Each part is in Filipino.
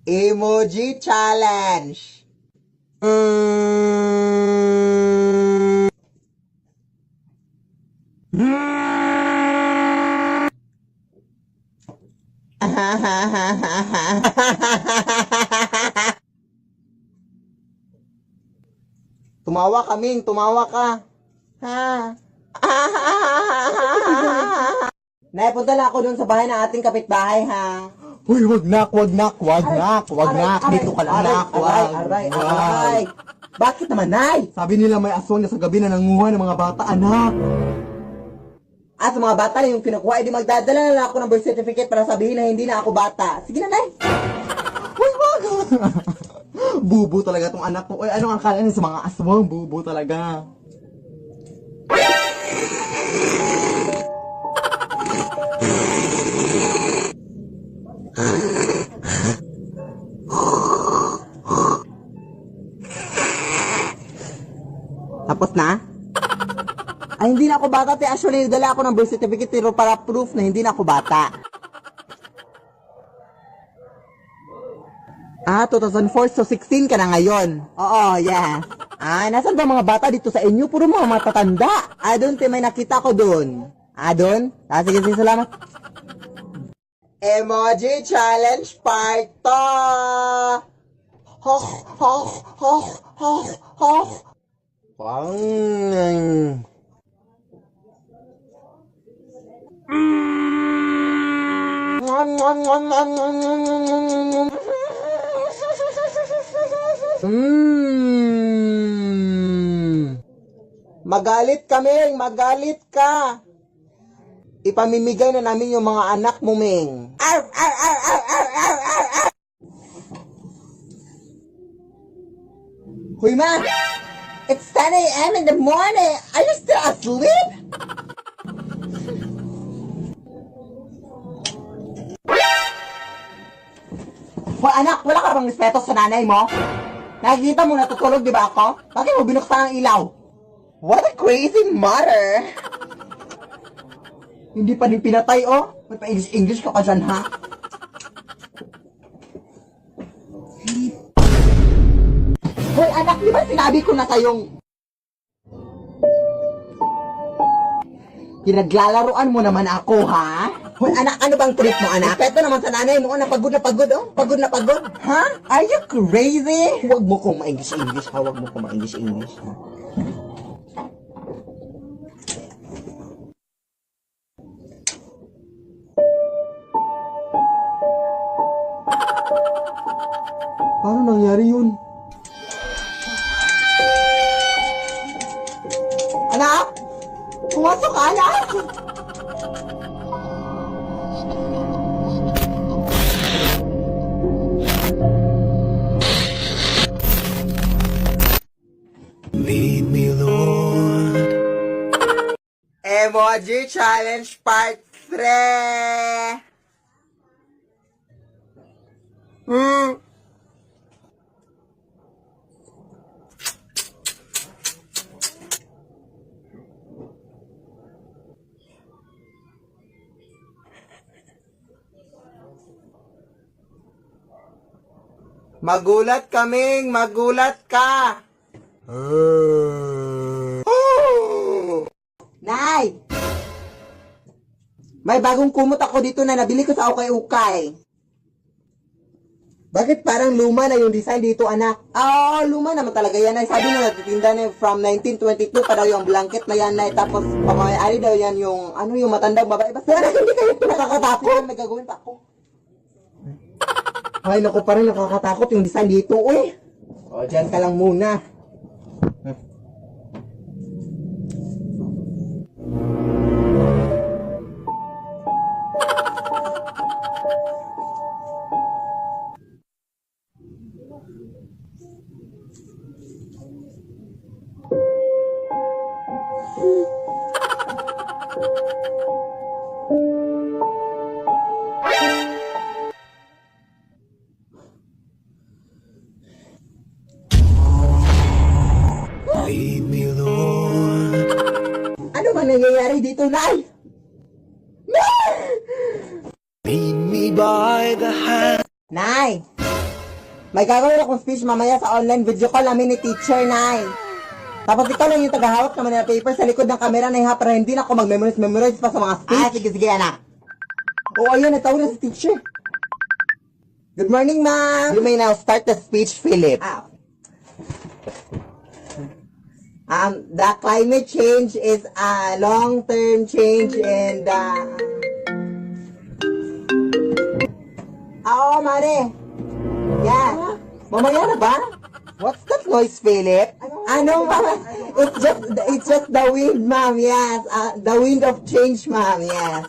Emoji challenge. Tumawa ka, Ming. Tumawa ka. Ha? Nay, punta na ako dun sa bahay ng ating kapitbahay, ha? Uy, wag nak. Dito ka lang, nak. Aray. Bakit naman, Nay? Sabi nila may aswang na sa gabi na nanguha ng mga bata, anak. At sa mga bata na yung kinukuha, edi magdadala na lang ako ng birth certificate para sabihin na hindi na ako bata. Sige na, Nay. Uy, wag. Bubo talaga tong anak ko. Uy, anong akala niya sa mga aswang? Bubo talaga. Tapos na? Ay, hindi na ako bata, te. Actually, dala ako ng birth certificate pero para proof na hindi na ako bata. 2004, so 16 ka na ngayon. Oo, yes. Nasaan ba mga bata dito sa inyo? Puro mga matatanda. Doon, te, may nakita ko doon. Doon? Sige, salamat. Emoji Challenge Part 2! Magalit ka, Ming. Magalit ka. Ipamimigay na namin yung mga anak mo, Ming. Huy, ma! It's 10 a.m. in the morning. Are you still asleep? Hoy, anak, wala ka bang respeto sa nanay mo? Nakikita mo natutulog, di ba ako? Bakit mo binuksan ang ilaw? What a crazy mother! Hindi pa din pinatay, oh. May pa-English ka pa dyan, ha? Hoy, anak, di ba sinabi ko na sa'yong... Pinaglalaroan mo naman ako, ha? Hoy, anak, ano bang trip mo, anak? Ito naman sa nanay mo, pagod na pagod, oh. Pagod na pagod. Ha? Are you crazy? Huwag mo kong ma-English, ha? Huwag mo kong ma-English, ha? Paano nangyari yun? Anak! Pumasok ka, anak! Lead me, Lord. Emoji Challenge Part 3! Magulat kaming, magulat ka! Nay! May bagong kumot ako dito na nabili ko sa ukay-ukay. Bakit parang luma na yung design dito, anak? Luma naman talaga yan, ay. Sabi na natitinda na from 1922 pa daw yung blanket na yan, ay. Tapos, pamayari daw yan yung, yung matandang babae. Basta hindi kayo nakakatakot. May gagawin pa ako. Ay, naku, parang nakakatakot yung design dito, uy. Dyan ka lang muna. Lead me, Lord. Ano ba nangyayari dito, Nay? Lead me by the hand. Nay! May gagawin akong speech mamaya sa online video call namin ni Teacher Nay. Tapos ikaw lang yung tagahawak naman ng paper sa likod ng camera na ha, para hindi na ako mag-memorize pa sa mga speech. Sige, anak. Oo, ayun, natawag na si Teacher. Good morning, ma'am. You may now start the speech, Philip. The climate change is a long-term change and Oo, Mare. Yeah. Mamaya na ba? What's that noise, Philip? Ano, mama? It's just the wind, ma'am. Yes. The wind of change, ma'am. Yes.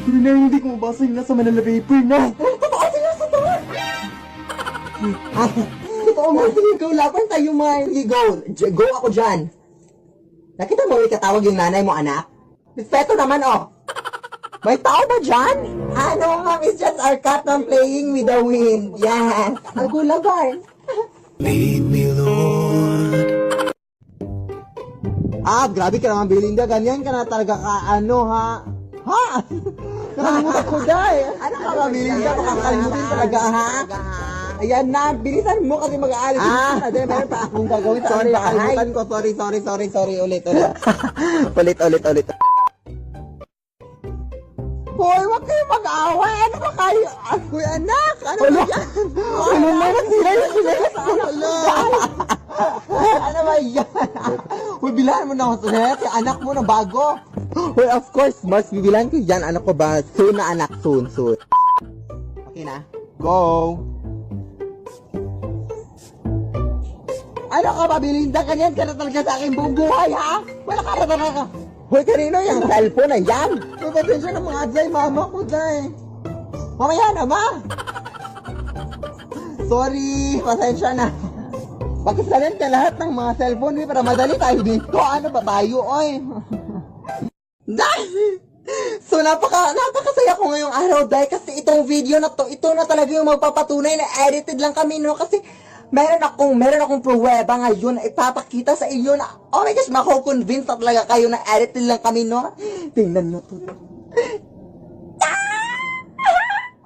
Hindi ko mabasa yung nasa Manila paper na. Totoo sila sa to. Totoo mo, ligaw. Laban tayo, man. Ligaw. Go ako dyan. Nakita mo, ikatawag yung nanay mo, anak? Respeto naman, oh. May tao ba dyan? Ano, ma'am? It's just our cat ma'am playing with the wind. Yes. Ang gulaban. Lead me, Lord. Grabe ka naman, Belinda. Ganyan ka na talaga ka, ha? Nakalimutan ko, day. Ano ka ba, Belinda? Makakalimutan talaga, ha? Ayan na, bilisan mo kasi mag-aalis. Meron pa akong gagawin sa Sorry, bahay. nakalimutan ko. Sorry. Ulit. Hoy, wag kayo mag-away. Ano ba kayo? Kuya anak, ano ba yan? Ano na sila? Ano ba yan? Uy, bilahan mo na ako sa anak mo na bago. Well, of course, mas bibilan ko yan. Anak ko ba? Soon na anak, soon. Okay na? Go! Ano ka ba, Belinda? Ganyan ka na talaga sa aking buong buhay, ha? Wala ka na ka. Hoy, kanino yung cellphone na yan? Uy, pasensya na mga aday, mama ko, day. Mamaya na, ma. Sorry, pasensya na. Pakisalan ka lahat ng mga cellphone para madali tayo dito. Ano ba tayo, oy? So, napakasaya ko ngayong araw dahil kasi itong video na to, ito na talaga yung magpapatunay na edited lang kami, no? Kasi meron akong pruweba ngayon na ipapakita sa inyo na, oh my gosh, mako-convince na talaga kayo na edited lang kami, no? Tingnan nyo to.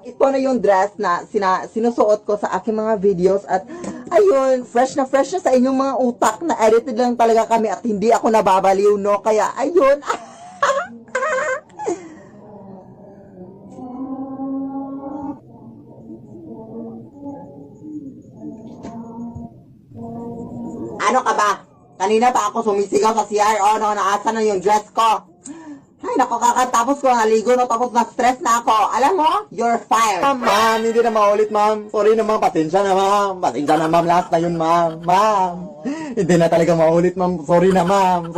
Ito na yung dress na sinusuot ko sa aking mga videos at ayun, fresh na sa inyong mga utak na edited lang talaga kami at hindi ako nababaliw, no? Kaya ayun. Ano ka ba? Kanina pa ako sumisigaw sa CR. Oh, no, naasan na yung dress ko. Ay, naku, kakatapos ko naligo, no, tapos na-stress na ako. Alam mo, you're fired. Ma'am, hindi na maulit, ma'am. Sorry na, ma'am. Pasensya na, ma'am. Last na yun, ma'am. Ma'am. Hindi na talaga maulit, ma'am. Sorry na, ma'am.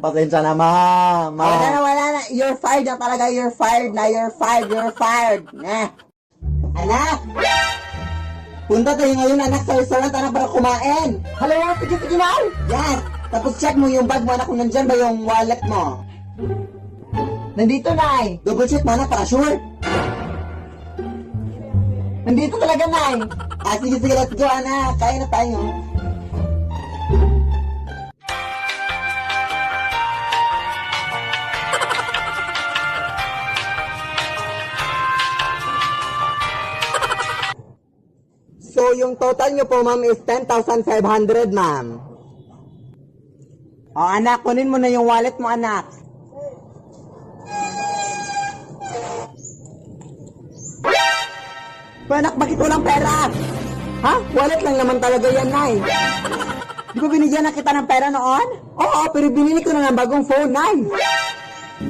Pasensya na, ma'am. Wala na. You're fired na talaga. You're fired. Anak! Punta tayo ngayon, anak, sa restaurant, anak, para kumain. Hello, sige na. Yes. Tapos check mo yung bag mo, anak, kung nandyan ba yung wallet mo. Nandito, Nay. Double check mo, anak, para sure. Nandito talaga, Nay. Sige, let's go, anak. Kaya na tayo. So, yung total nyo po, ma'am, is 10,500, ma'am. O, anak, kunin mo na yung wallet mo, anak. Anak, bakit walang pera? Ha? Wallet lang naman talaga yan, Nay. Di ba binigyan na kita ng pera noon? Oo, pero binili ko na ng bagong phone, Nay.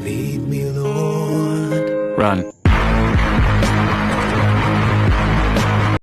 Lead me, Lord. Run.